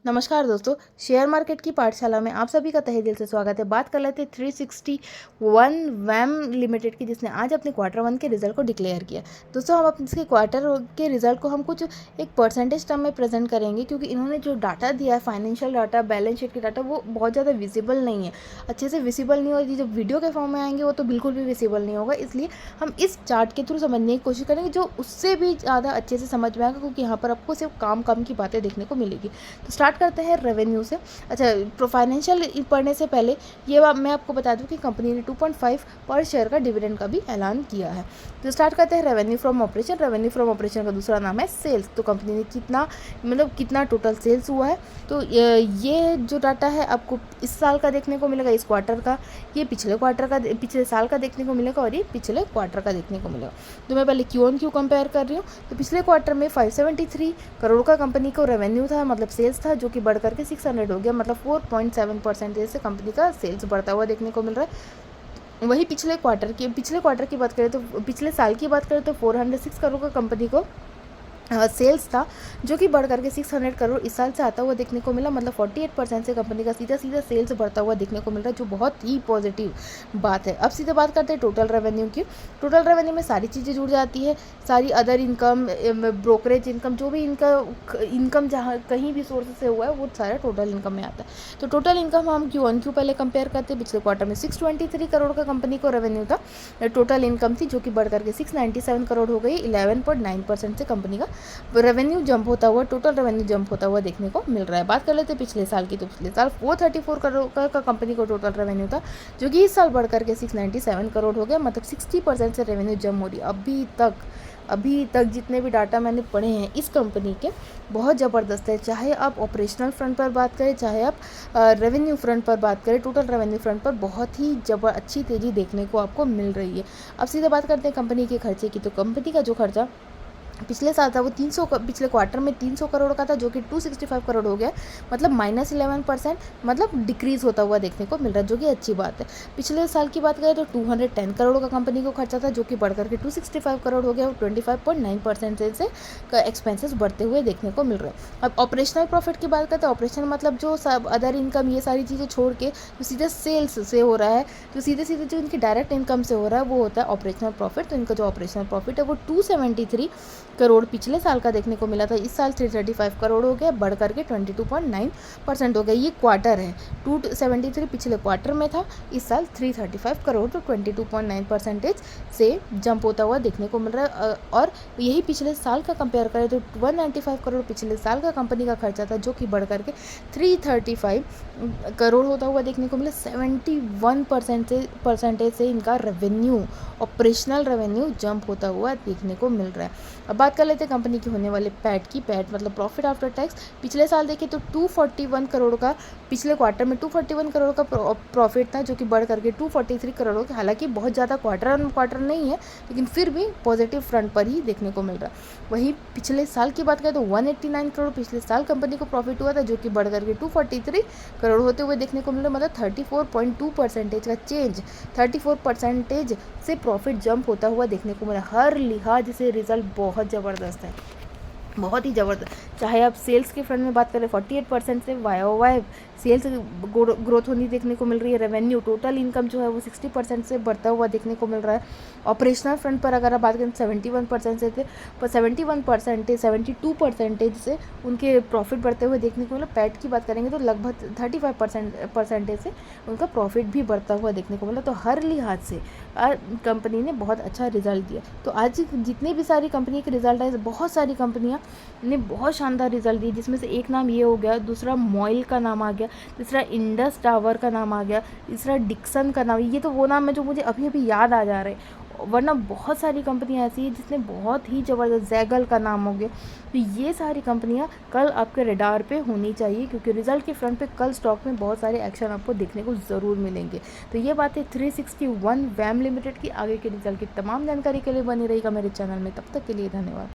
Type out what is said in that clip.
नमस्कार दोस्तों, share market की पाठशाला में आप सभी का तहे दिल से स्वागत है। बात कर लेते हैं 361 वैम लिमिटेड की, जिसने आज अपने Q1 के रिजल्ट को डिक्लेयर किया। दोस्तों, हम अपने क्वार्टर के रिजल्ट को हम कुछ एक परसेंटेज टर्म में प्रेजेंट करेंगे, क्योंकि इन्होंने जो डाटा दिया है, फाइनेंशियल डाटा, बैलेंस शीट के डाटा, वो बहुत ज़्यादा विजिबल नहीं है, अच्छे से विजिबल नहीं होगी। जब वीडियो के फॉर्म में आएंगे वो तो बिल्कुल भी विजिबल नहीं होगा। इसलिए हम इस चार्ट के थ्रू समझने की कोशिश करेंगे, जो उससे भी ज़्यादा अच्छे से समझ में आएगा, क्योंकि यहाँ पर आपको सिर्फ काम की बातें देखने को मिलेगी। तो स्टार्ट करते हैं रेवेन्यू से। अच्छा, फाइनेंशियल पढ़ने से पहले ये बात मैं आपको बता दूं कि कंपनी ने 2.5 पर शेयर का डिविडेंड का भी ऐलान किया है। तो स्टार्ट करते हैं revenue from operation. Revenue from operation का दूसरा नाम है सेल्स। तो कंपनी ने कितना टोटल सेल्स हुआ है, तो ये जो डाटा है आपको इस साल का देखने को मिलेगा, इस क्वार्टर का, ये पिछले साल का देखने को मिलेगा, और ये पिछले क्वार्टर का देखने को मिलेगा। तो मैं पहले Q-on-Q कंपेयर कर रही हूँ। तो पिछले क्वार्टर में 573 करोड़ का कंपनी को रेवेन्यू था, मतलब सेल्स था, जो कि बढ़ करके 600 हो गया, मतलब 4.7% से कंपनी का सेल्स बढ़ता हुआ देखने को मिल रहा है। वही पिछले क्वार्टर की बात करें, तो पिछले साल की बात करें तो 406 करोड़ का कंपनी को सेल्स था, जो कि बढ़ करके 600 करोड़ इस साल से आता हुआ देखने को मिला, मतलब 48% से कंपनी का सीधा सेल्स बढ़ता हुआ देखने को मिल रहा है, जो बहुत ही पॉजिटिव बात है। अब सीधे बात करते हैं टोटल रेवेन्यू की। टोटल रेवेन्यू में सारी चीज़ें जुड़ जाती है, सारी अदर इनकम, ब्रोकरेज इनकम, जो भी इनकम जहाँ कहीं भी सोर्स से हुआ है, वो सारा टोटल इनकम में आता है। तो टोटल इनकम हम Q-on-Q पहले कंपेयर करते हैं। पिछले क्वार्टर में 623 करोड़ का कंपनी को रेवेन्यू था, टोटल इनकम थी, जो कि बढ़ करके 697 करोड़ हो गई। 11.9% से कंपनी का रेवेन्यू जंप होता हुआ, टोटल रेवेन्यू जंप होता हुआ देखने को मिल रहा है। बात कर लेते हैं पिछले साल की। तो पिछले साल 434 करोड़ का कंपनी को टोटल रेवेन्यू था, जो कि इस साल बढ़ करके 697 करोड़ हो गया, मतलब 60% से रेवेन्यू जंप हो रही है। अभी तक जितने भी डाटा मैंने पढ़े हैं इस कंपनी के, बहुत ज़बरदस्त है। चाहे आप ऑपरेशनल फ्रंट पर बात करें, चाहे आप रेवेन्यू फ्रंट पर बात करें, टोटल रेवेन्यू फ्रंट पर बहुत ही अच्छी तेज़ी देखने को आपको मिल रही है। अब सीधे बात करते हैं कंपनी के खर्चे की। तो कंपनी का जो खर्चा पिछले साल था वो पिछले क्वार्टर में 300 करोड़ का था, जो कि 265 करोड़ हो गया, मतलब -11%, मतलब डिक्रीज़ होता हुआ देखने को मिल रहा है, जो कि अच्छी बात है। पिछले साल की बात करें तो 210 करोड़ का कंपनी को खर्चा था, जो कि बढ़ करके 265 करोड़ हो गया, 25.9% से एक्सपेंसेस बढ़ते हुए देखने को मिल रहे हैं। अब ऑपरेशनल प्रॉफिट की बात करते हैं। ऑपरेशनल मतलब जो सब अदर इनकम, ये सारी चीज़ें छोड़ के जो सीधे सेल्स से हो रहा है, तो सीधे जो इनकी डायरेक्ट इनकम से हो रहा है, वो होता है ऑपरेशनल प्रॉफिट। तो इनका जो ऑपरेशनल प्रॉफिट है वो 273 करोड़ पिछले साल का देखने को मिला था, इस साल 335 करोड़ हो गया, बढ़ करके 22.9% हो गया। ये क्वार्टर है, 273 पिछले क्वार्टर में था, इस साल 335 करोड़, तो 22.9% से जंप होता हुआ देखने को मिल रहा है। और यही पिछले साल का कंपेयर करें तो 195 करोड़ पिछले साल का कंपनी का खर्चा था, जो कि बढ़ करके 335 करोड़ होता हुआ देखने को मिला। 71% से इनका रेवेन्यू, ऑपरेशनल रेवेन्यू जंप होता हुआ देखने को मिल रहा है। अब बात कर लेते हैं कंपनी की होने वाले पैट की। पैट मतलब प्रॉफिट आफ्टर टैक्स। पिछले साल देखें तो 241 करोड़ का, पिछले क्वार्टर में 241 करोड़ का प्रॉफिट था, जो कि बढ़ करके 243 करोड़ हो। हालांकि बहुत ज़्यादा क्वार्टर नहीं है, लेकिन फिर भी पॉजिटिव फ्रंट पर ही देखने को मिल रहा है। वहीं पिछले साल की बात करें तो 189 करोड़ पिछले साल कंपनी को प्रॉफिट हुआ था, जो कि बढ़ करके 243 करोड़ होते हुए देखने को मिल रहा है, मतलब 34.2% का चेंज, 34% से प्रॉफिट जंप होता हुआ देखने को मिला। हर लिहाज से रिजल्ट बहुत ज़बरदस्त है, बहुत ही ज़बरदस्त। चाहे आप सेल्स के फ्रंट में बात करें, 48% से YoY सेल्स ग्रोथ होनी देखने को मिल रही है। रेवेन्यू, टोटल इनकम जो है वो 60% से बढ़ता हुआ देखने को मिल रहा है। ऑपरेशनल फ्रंट पर अगर आप बात करें 71% से थे, पर 72% से उनके प्रॉफिट बढ़ते हुए देखने को मिला। पैट की बात करेंगे तो लगभग 35% से उनका प्रॉफिट भी बढ़ता हुआ देखने को मिला। तो हर लिहाज से कंपनी ने बहुत अच्छा रिजल्ट दिया। तो आज जितनी भी सारी कंपनी के रिजल्ट आए, बहुत सारी कंपनियां ने बहुत शानदार रिजल्ट दिए, जिसमें से एक नाम ये हो गया, दूसरा मॉइल का नाम आ गया, तीसरा इंडस टावर का नाम आ गया, तीसरा डिक्सन का नाम। ये तो वो नाम है जो मुझे अभी अभी याद आ जा रहे हैं, वरना बहुत सारी कंपनियां ऐसी हैं जिसने बहुत ही ज़बरदस्त, जैगल का नाम हो गया। तो ये सारी कंपनियां कल आपके रडार पे होनी चाहिए, क्योंकि रिजल्ट के फ्रंट पे कल स्टॉक में बहुत सारे एक्शन आपको देखने को ज़रूर मिलेंगे। तो ये बात है 361 वैम लिमिटेड की। आगे के रिजल्ट की तमाम जानकारी के लिए बनी रहेगा मेरे चैनल में। तब तक के लिए धन्यवाद।